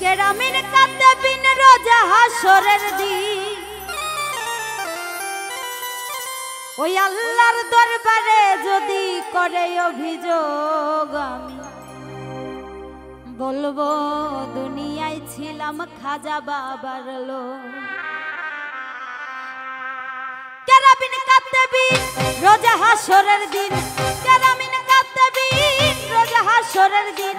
কেরামিন কাঁদতে বিন রোজা হাসরের দিন ওই আল্লাহর দরবারে যদি করে অভিযোগ আমি বলবো দুনিয়ায় ছিলাম খাজা বাবার লোক। কেরামিন কাঁদতে বিন রোজা হাসরের দিন কেরামিন কাঁদতে বিন রোজা হাসরের দিন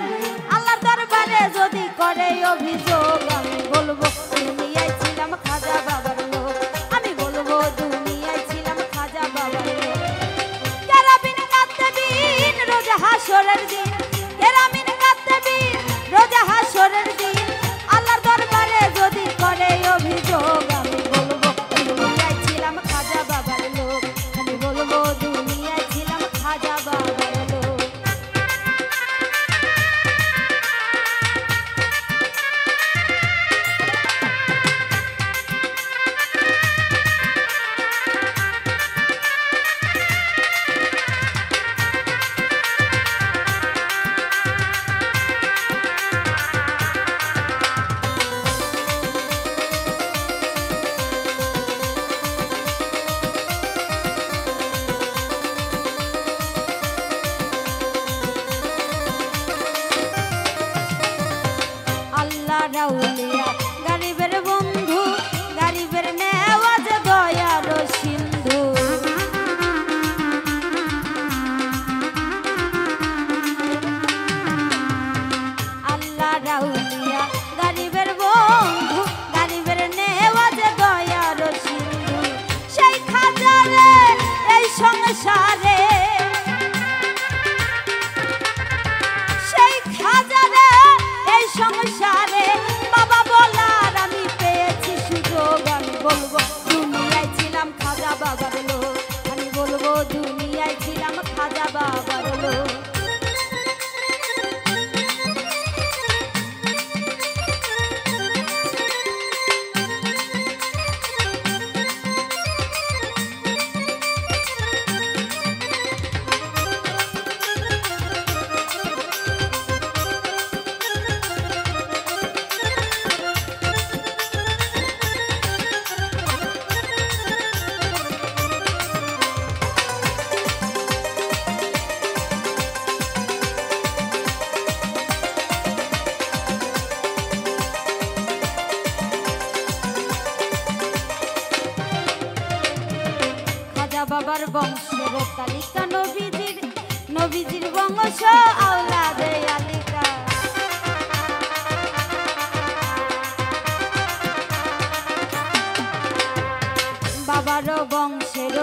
আল্লাহর দরবারে যদি করে অভিযোগ আমি বলবো দুনিয়ায় ছিলাম খাজা বাবার লোক। আমি বলবো দুনিয়ায় ছিলাম খাজা বাবার লোক। কেরামিন কাঁদতে বিন রোজা হাসরের দিন কেরামিন কাঁদতে বিন রোজা হাসরের দিন আল্লাহর দরবারে যদি করে অভিযোগ আমি বলবো দুনিয়ায় ছিলাম খাজা বাবার লোক। আমি বলবো দুনিয়ায় ছিলাম খাজা বাবার লোক। রাউলিয়া গরিবের বন্ধু গরিবের নেওয়াজ দয়ার সিন্ধু আল্লাহ রাউলিয়া গরিবের বন্ধু গরিবের নেওয়াজ দয়ার সিন্ধু সেই খাজারে এই সংসারে সেই খাজারে এই সংসারে বাবা বলার আমি পেয়েছি সুযোগ আমি বলবো দুনিয়ায় ছিলাম খাজা বাবার লোক। আমি বলবো দুনিয়ায় ছিলাম খাজা বাবার লোক। বাবার বংশের তালিকা নবীজির বংশ আওলাদে আলিকা বাবার বংশের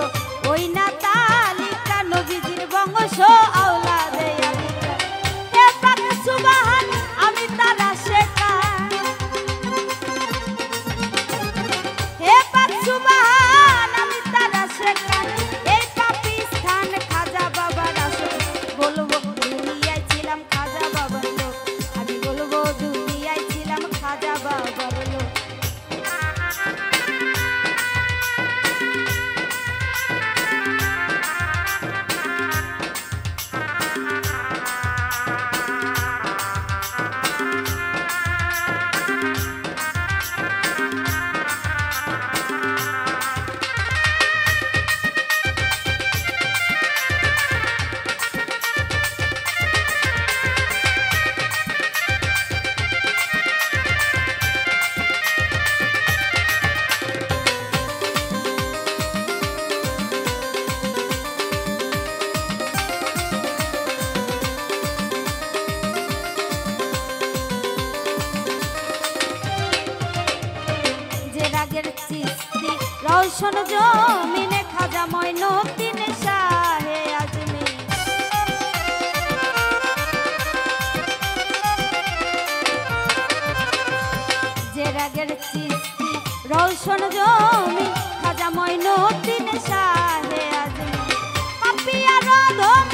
ওই না তালিকা নবীজির বংশ আওলাদে আলিকা হে পাক সুবহান আমি তারা শেখা হে পাক সুবহান আমি তারা শেখা এই পাকিস্তান খাজা বাবার আসল বলবো দুনিয়ায় ছিলাম খাজা বাবার লোক। আমি বলবো দুনিয়ায় ছিলাম খাজা বাবার লোক। রওশন জমিনে খাজা মঈনুদ্দিন শাহে আজমি যে রাগের চিস্তি রওশন জমিন খাজা মঈনুদ্দিন শাহে আজমি পাপিয়া রধম